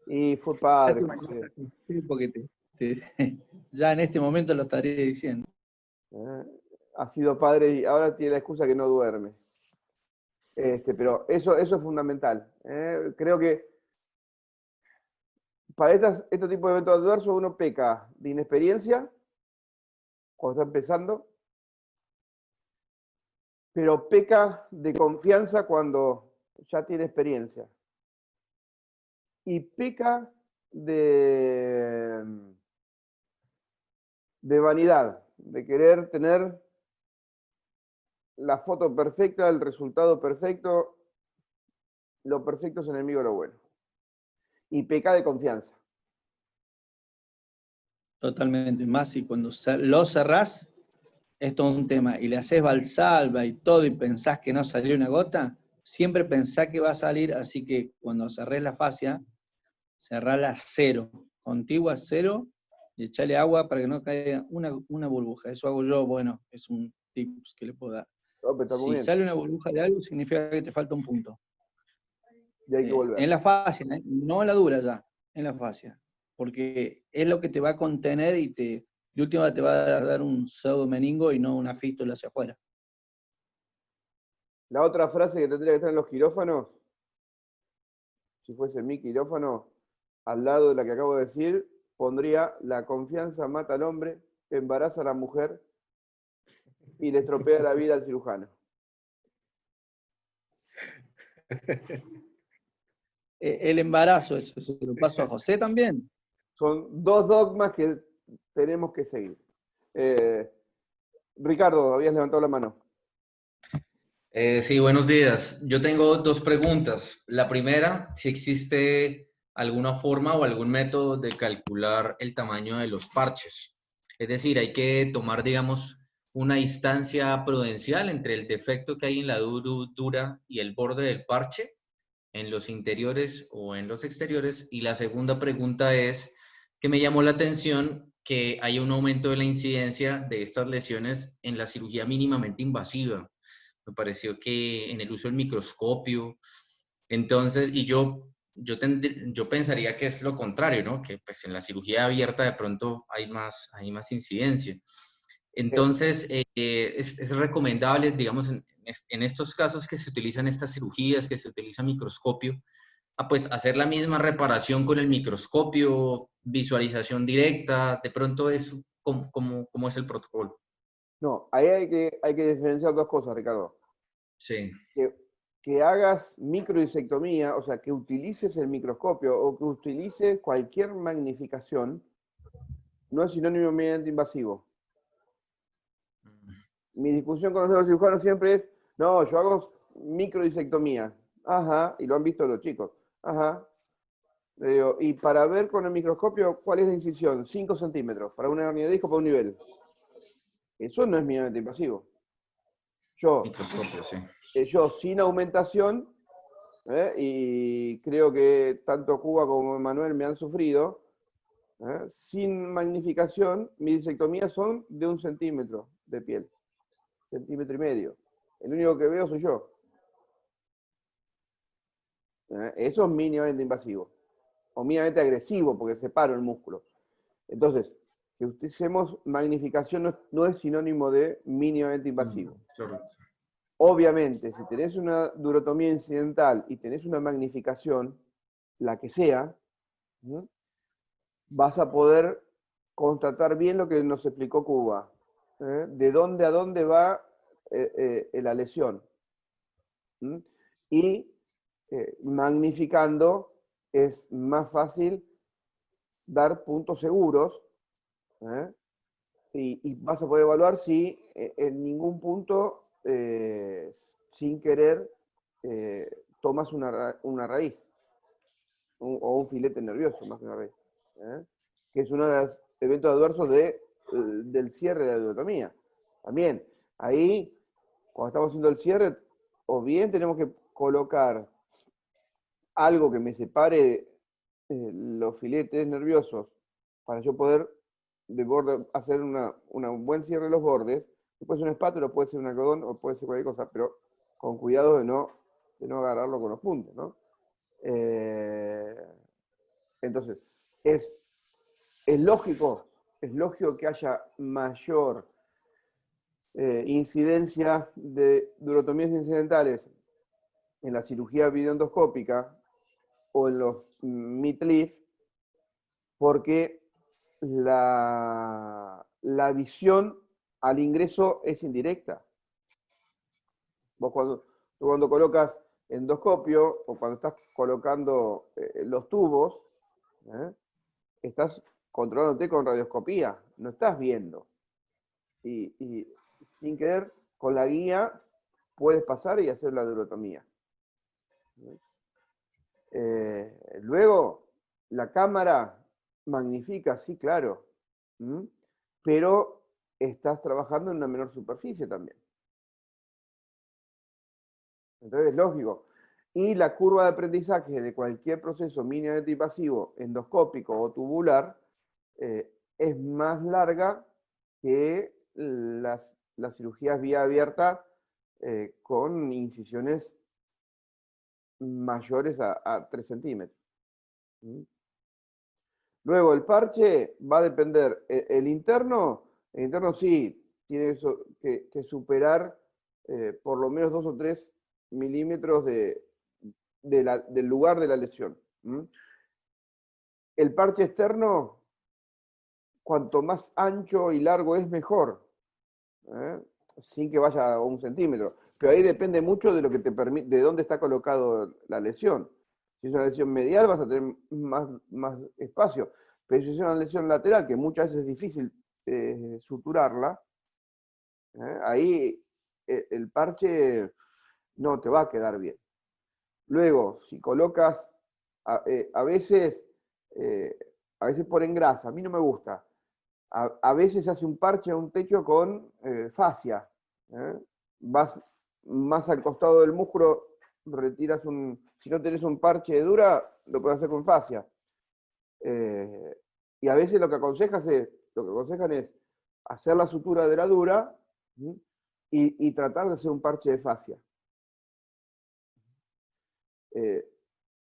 Y fue padre. Sí, porque ya en este momento lo estaré diciendo. Ha sido padre y ahora tiene la excusa que no duerme. Pero eso es fundamental. Creo que para estos tipos de eventos adversos uno peca de inexperiencia cuando está empezando, pero peca de confianza cuando ya tiene experiencia. Y peca de vanidad, de querer tener la foto perfecta, el resultado perfecto. Lo perfecto es enemigo de lo bueno. Y peca de confianza. Totalmente. Más si cuando lo cerrás, es todo un tema, y le haces valsalva y todo, y pensás que no salió una gota, siempre pensá que va a salir, así que cuando cerrés la fascia, cerrala a 0, contigua a 0, y echale agua para que no caiga una burbuja. Eso hago yo, bueno, es un tips que le puedo dar. Está muy Si bien. sale una burbuja de algo, significa que te falta un punto. Y hay que volver. En la fascia, no en la dura ya, en la fascia. Porque es lo que te va a contener y de última te va a dar un pseudomeningo y no una fístula hacia afuera. La otra frase que tendría que estar en los quirófanos, si fuese mi quirófano, al lado de la que acabo de decir, pondría: la confianza mata al hombre, embaraza a la mujer y le estropea la vida al cirujano. El embarazo, eso se lo paso a José también. Son 2 dogmas que tenemos que seguir. Ricardo, habías levantado la mano. Sí, buenos días. Yo tengo 2 preguntas. La primera, si existe alguna forma o algún método de calcular el tamaño de los parches. Es decir, hay que tomar, digamos, una distancia prudencial entre el defecto que hay en la dura y el borde del parche, en los interiores o en los exteriores. Y la segunda pregunta es que me llamó la atención que hay un aumento de la incidencia de estas lesiones en la cirugía mínimamente invasiva. Me pareció que en el uso del microscopio. Entonces, y yo pensaría que es lo contrario, ¿no? Que pues en la cirugía abierta de pronto hay más incidencia. Entonces, es recomendable, digamos, en estos casos que se utilizan estas cirugías, que se utiliza microscopio, pues hacer la misma reparación con el microscopio, visualización directa, de pronto es cómo es el protocolo. No, ahí hay que diferenciar 2 cosas, Ricardo. Sí. Que hagas microdisectomía, o sea, que utilices el microscopio o que utilices cualquier magnificación, no es sinónimo de mediante invasivo. Mi discusión con los neurocirujanos siempre es: no, yo hago microdisectomía. Ajá, y lo han visto los chicos. Ajá. Le digo, y para ver con el microscopio, ¿cuál es la incisión? 5 centímetros, para una hernia de disco, para un nivel. Eso no es mínimamente invasivo. Microscopio, sí. Yo sin aumentación, y creo que tanto Cuba como Manuel me han sufrido, sin magnificación, mis disectomías son de 1 centímetro de piel, 1,5 centímetros. El único que veo soy yo. Eso es mínimamente invasivo, o mínimamente agresivo, porque separo el músculo. Entonces, que utilicemos magnificación no es sinónimo de mínimamente invasivo. Correcto. Obviamente, si tenés una durotomía incidental y tenés una magnificación, la que sea, vas a poder constatar bien lo que nos explicó Cuba, de dónde a dónde va la lesión. Y magnificando es más fácil dar puntos seguros, y vas a poder evaluar si en ningún punto, sin querer, tomas una raíz, o un filete nervioso, más que una raíz, que es uno de los eventos adversos del cierre de la duotomía. También, ahí, cuando estamos haciendo el cierre, o bien tenemos que colocar algo que me separe los filetes nerviosos para yo poder de borde hacer un buen cierre de los bordes. Puede ser una espátula, puede ser un algodón, o puede ser cualquier cosa, pero con cuidado de no agarrarlo con los puntos, ¿no? Entonces, es lógico que haya mayor incidencia de durotomías incidentales en la cirugía videoendoscópica o en los midlife, porque la visión al ingreso es indirecta. Vos cuando colocas endoscopio o cuando estás colocando los tubos, estás controlándote con radioscopía, no estás viendo. Y sin querer, con la guía, puedes pasar y hacer la durotomía. Luego, la cámara magnifica, sí, claro, pero estás trabajando en una menor superficie también. Entonces es lógico. Y la curva de aprendizaje de cualquier proceso mínimamente invasivo, endoscópico o tubular, es más larga que las cirugías vía abierta con incisiones mayores a 3 centímetros. Luego, el parche va a depender. El interno sí tiene que superar por lo menos 2 o 3 milímetros del lugar de la lesión. El parche externo, cuanto más ancho y largo es, mejor, sin que vaya a 1 centímetro. Pero ahí depende mucho de lo que te permite, de dónde está colocado la lesión. Si es una lesión medial, vas a tener más espacio. Pero si es una lesión lateral, que muchas veces es difícil suturarla, ahí el parche no te va a quedar bien. Luego, si colocas, a veces ponen grasa, a mí no me gusta. A veces hace un parche a un techo con fascia. Vas más al costado del músculo, retiras si no tenés un parche de dura, lo puedes hacer con fascia. Y a veces lo que aconsejan es hacer la sutura de la dura y tratar de hacer un parche de fascia.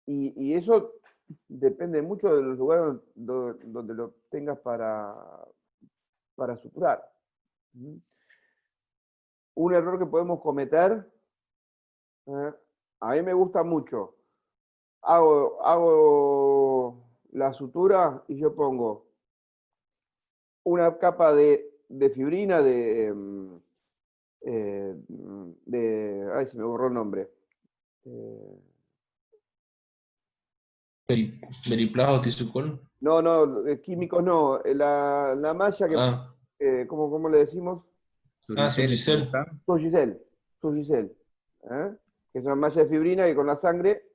Y eso depende mucho de los lugares donde lo tengas para suturar. Un error que podemos cometer, a mí me gusta mucho. Hago la sutura y yo pongo una capa de fibrina ay, se me borró el nombre. ¿Veriplasto, tissucol? No, químicos no. La malla que, ¿cómo le decimos? Sugicel. Sugicel. Que es una malla de fibrina que con la sangre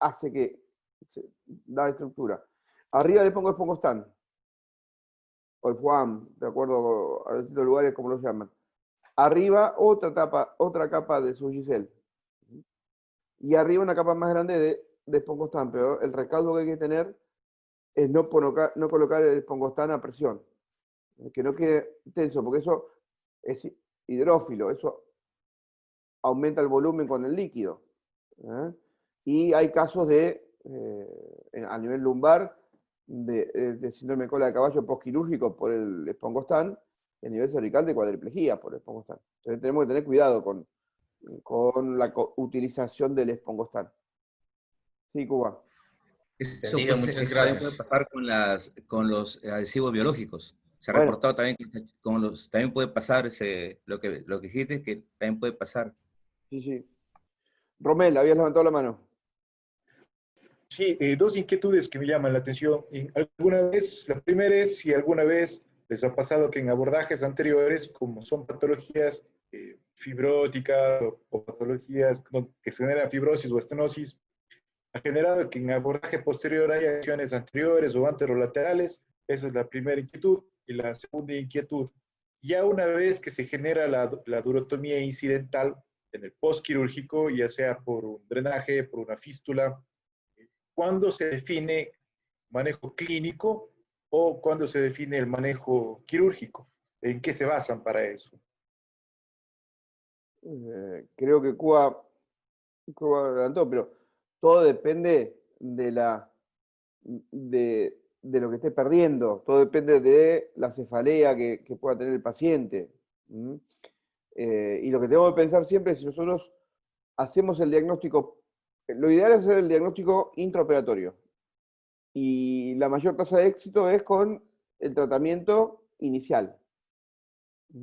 hace que da estructura. Arriba le pongo espongostán, o el foam, de acuerdo a los distintos lugares como lo llaman. Arriba otra capa de Sugicel. Y arriba una capa más grande de espongostán, pero el recaudo que hay que tener es no colocar el espongostán a presión, que no quede tenso, porque eso es hidrófilo, eso aumenta el volumen con el líquido. Y hay casos a nivel lumbar de síndrome de cola de caballo postquirúrgico por el espongostán, y a nivel cervical de cuadriplejía por el espongostán. Entonces tenemos que tener cuidado con la utilización del espongostán. Sí, Cuba. Eso Muchas también gracias. puede pasar con los adhesivos biológicos. Se ha Bueno. reportado también también puede pasar lo que dijiste, que también puede pasar. Sí. Romel, habías levantado la mano. Sí, 2 inquietudes que me llaman la atención. La primera es si alguna vez les ha pasado que en abordajes anteriores, como son patologías fibróticas o patologías que se generan fibrosis o estenosis, ha generado que en abordaje posterior haya acciones anteriores o anterolaterales. Esa es la primera inquietud. Y la segunda inquietud, ya una vez que se genera la durotomía incidental en el postquirúrgico, ya sea por un drenaje, por una fístula, ¿cuándo se define manejo clínico o cuándo se define el manejo quirúrgico? ¿En qué se basan para eso? Creo que Cuba adelantó, pero todo depende de lo que esté perdiendo, todo depende de la cefalea que pueda tener el paciente. Y lo que tenemos que pensar siempre es si nosotros hacemos el diagnóstico, lo ideal es hacer el diagnóstico intraoperatorio. Y la mayor tasa de éxito es con el tratamiento inicial,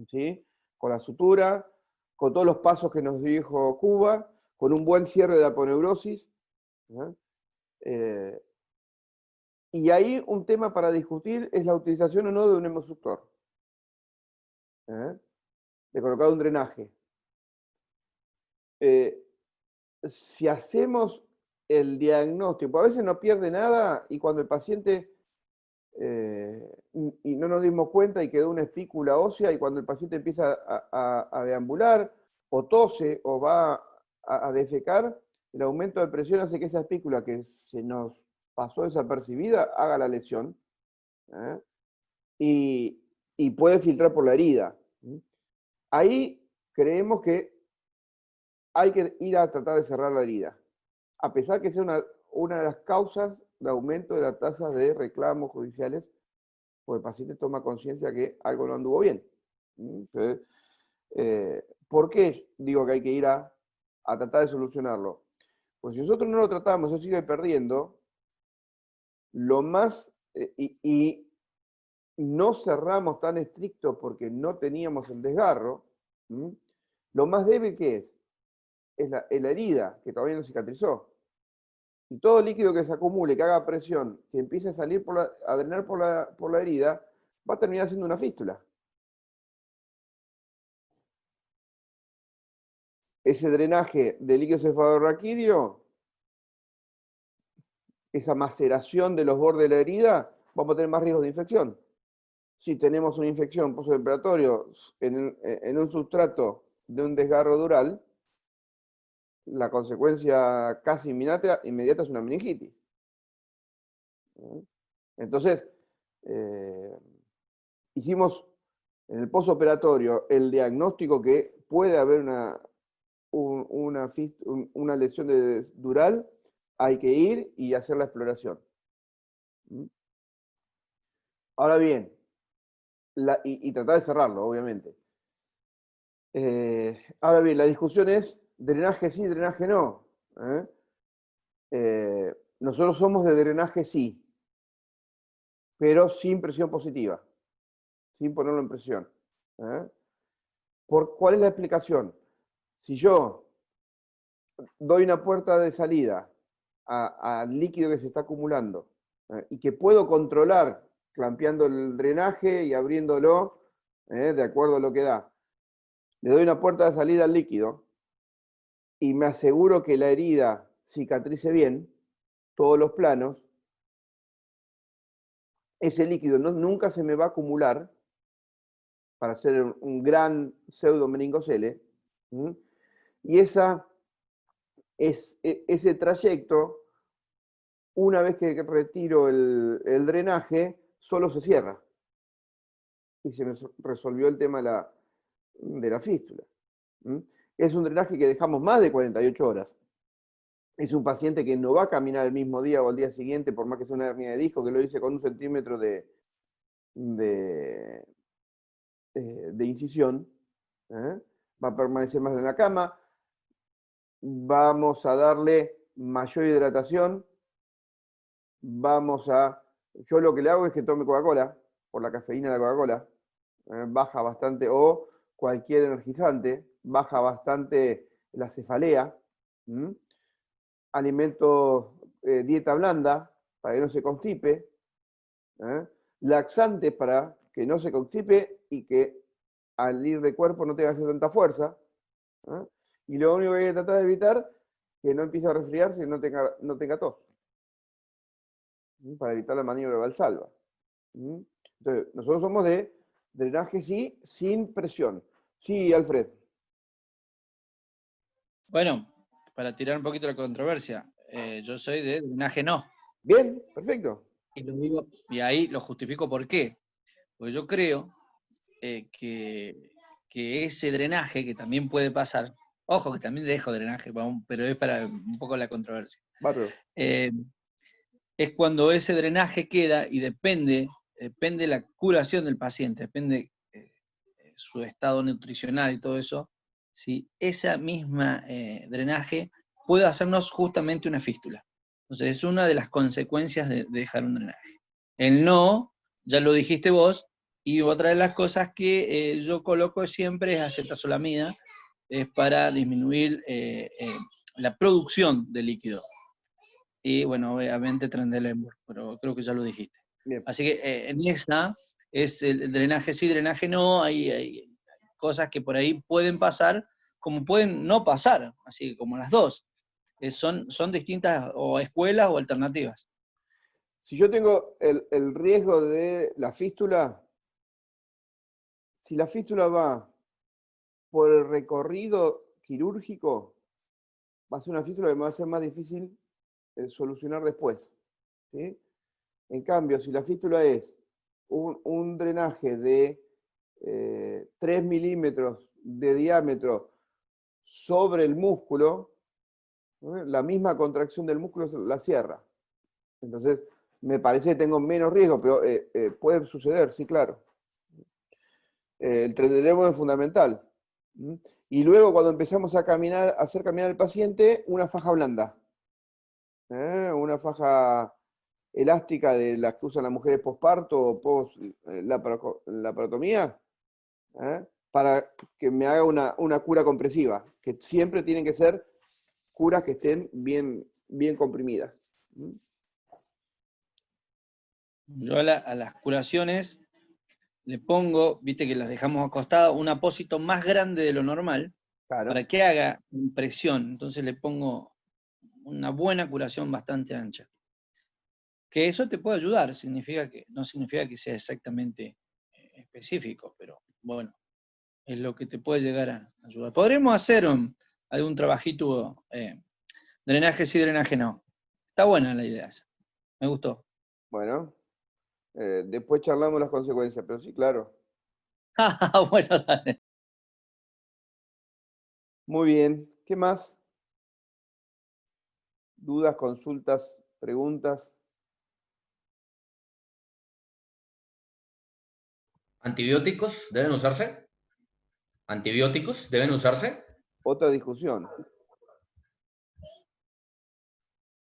¿sí? Con la sutura, con todos los pasos que nos dijo Cuba, con un buen cierre de aponeurosis. Y ahí un tema para discutir es la utilización o no de un hemosuctor, de colocar un drenaje. Si hacemos el diagnóstico, a veces no pierde nada y cuando el paciente, y no nos dimos cuenta y quedó una espícula ósea y cuando el paciente empieza a deambular o tose o va a defecar, el aumento de presión hace que esa espícula que se nos pasó desapercibida haga la lesión y puede filtrar por la herida. Ahí creemos que hay que ir a tratar de cerrar la herida, a pesar que sea una de las causas de aumento de las tasas de reclamos judiciales, porque el paciente toma conciencia que algo no anduvo bien. Entonces, ¿por qué digo que hay que ir a tratar de solucionarlo? Pues si nosotros no lo tratamos, eso sigue perdiendo, lo más, y no cerramos tan estricto porque no teníamos el desgarro, lo más débil que es la herida, que todavía no cicatrizó. Y todo líquido que se acumule, que haga presión, que empiece a salir a drenar por la herida, va a terminar siendo una fístula. Ese drenaje de líquido cefalorraquídeo, esa maceración de los bordes de la herida, vamos a tener más riesgos de infección. Si tenemos una infección postoperatorio en un sustrato de un desgarro dural, la consecuencia casi inmediata es una meningitis. Entonces, hicimos en el postoperatorio el diagnóstico que puede haber una lesión dural, hay que ir y hacer la exploración. Ahora bien, y tratar de cerrarlo, obviamente. Ahora bien, la discusión es drenaje sí, drenaje no. Nosotros somos de drenaje sí, pero sin presión positiva, sin ponerlo en presión. ¿Cuál es la explicación? Si yo doy una puerta de salida al líquido que se está acumulando y que puedo controlar clampeando el drenaje y abriéndolo de acuerdo a lo que da, le doy una puerta de salida al líquido y me aseguro que la herida cicatrice bien, todos los planos, ese líquido nunca se me va a acumular para hacer un gran pseudomeningocele, y ese trayecto, una vez que retiro el drenaje, solo se cierra. Y se me resolvió el tema de la fístula. Es un drenaje que dejamos más de 48 horas. Es un paciente que no va a caminar el mismo día o al día siguiente, por más que sea una hernia de disco, que lo hice con 1 centímetro de incisión. Va a permanecer más en la cama. Vamos a darle mayor hidratación. Yo lo que le hago es que tome Coca-Cola, por la cafeína de la Coca-Cola. Baja bastante, o cualquier energizante, baja bastante la cefalea. Alimentos, dieta blanda, para que no se constipe. Laxantes para que no se constipe y que al ir de cuerpo no tenga que hacer tanta fuerza. Y lo único que hay que tratar de evitar que no empiece a resfriarse y no tenga tos. Para evitar la maniobra Valsalva. Entonces, nosotros somos de drenaje sí, sin presión. Sí, Alfred. Bueno, para tirar un poquito la controversia, yo soy de drenaje no. Bien, perfecto. Y lo digo, y ahí lo justifico por qué. Porque yo creo que ese drenaje, que también puede pasar, ojo que también dejo drenaje, pero es para un poco la controversia. Es cuando ese drenaje queda y depende de la curación del paciente, depende su estado nutricional y todo eso, si esa misma drenaje puede hacernos justamente una fístula. Entonces es una de las consecuencias de dejar un drenaje. El no, ya lo dijiste vos, y otra de las cosas que yo coloco siempre es acetazolamida, es para disminuir la producción de líquido. Y bueno, obviamente Trendelenburg, pero creo que ya lo dijiste. Bien. Así que en esa es el drenaje sí, drenaje no, hay cosas que por ahí pueden pasar, como pueden no pasar, así que como las dos. Son distintas o escuelas o alternativas. Si yo tengo el riesgo de la fístula, si la fístula va por el recorrido quirúrgico, va a ser una fístula que me va a ser más difícil solucionar después, ¿sí? En cambio, si la fístula es un drenaje de 3 milímetros de diámetro sobre el músculo, ¿no? La misma contracción del músculo la cierra. Entonces, me parece que tengo menos riesgo, pero puede suceder, sí, claro. El Trendelenburg es fundamental. Y luego, cuando empezamos a caminar, a hacer caminar al paciente, una faja blanda. Una faja elástica de las que usan las mujeres posparto o post laparotomía, para que me haga una cura compresiva, que siempre tienen que ser curas que estén bien comprimidas. Yo a las curaciones le pongo, viste que las dejamos acostadas, un apósito más grande de lo normal, Claro. para que haga impresión. Entonces le pongo una buena curación bastante ancha. Que eso te puede ayudar, no significa que sea exactamente específico, pero bueno, es lo que te puede llegar a ayudar. Podremos hacer algún trabajito, drenaje sí, drenaje no. Está buena la idea esa, me gustó. Bueno, después charlamos las consecuencias, pero sí, claro. Bueno, dale. Muy bien. ¿Qué más? ¿Dudas, consultas, preguntas? ¿Antibióticos deben usarse? ¿Antibióticos deben usarse? Otra discusión.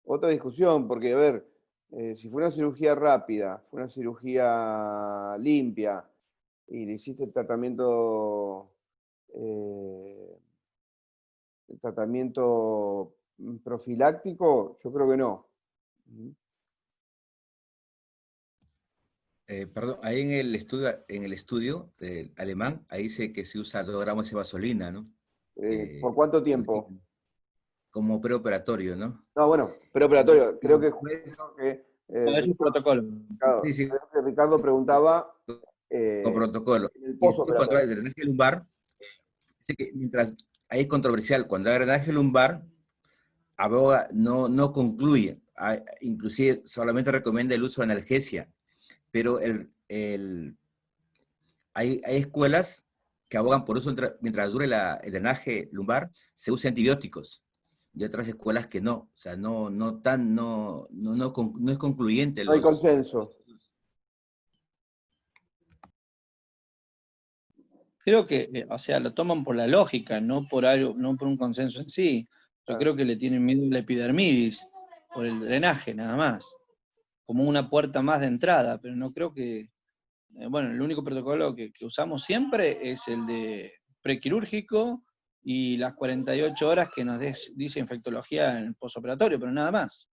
Otra discusión, porque, a ver, si fue una cirugía rápida, fue una cirugía limpia, y le hiciste el tratamiento profiláctico, yo creo que no. Perdón, ahí en el estudio del alemán, ahí dice que se usa 2 gramos de vaselina, ¿no? ¿Por cuánto Se lo tiempo? quitan como preoperatorio, ¿no? No, bueno, preoperatorio. Y Creo que, después, No, es un protocolo. sí, sí, creo que Ricardo preguntaba con protocolo. en el Y después cuando hay posoperatorio. drenaje lumbar, dice que mientras, ahí es controversial, cuando hay drenaje lumbar, aboga, no concluye, inclusive solamente recomienda el uso de analgesia, pero hay escuelas que abogan por uso, mientras dure el drenaje lumbar, se usa antibióticos, y otras escuelas que no, o sea, no es concluyente No hay los... consenso. Creo que, o sea, lo toman por la lógica, no por algo, no por un consenso en sí. Yo creo que le tienen miedo a la epidermidis, por el drenaje, nada más. Como una puerta más de entrada, pero no creo que. Bueno, el único protocolo que usamos siempre es el de prequirúrgico y las 48 horas que nos dice infectología en el posoperatorio, pero nada más.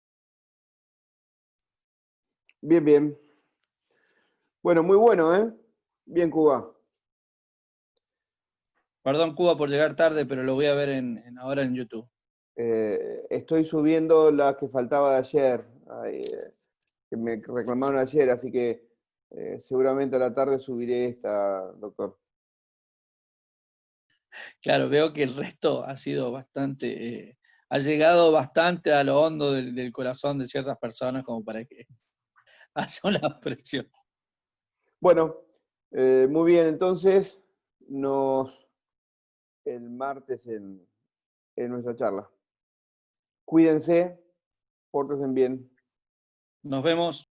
Bien, bien. Bueno, muy bueno, ¿eh? Bien, Cuba. Perdón, Cuba, por llegar tarde, pero lo voy a ver ahora en YouTube. Estoy subiendo la que faltaba de ayer, que me reclamaron ayer, así que seguramente a la tarde subiré esta, doctor. Claro, veo que el resto ha sido bastante, ha llegado bastante a lo hondo del corazón de ciertas personas como para que haya una presión. Bueno, muy bien, entonces el martes en nuestra charla. Cuídense, pórtense bien. Nos vemos.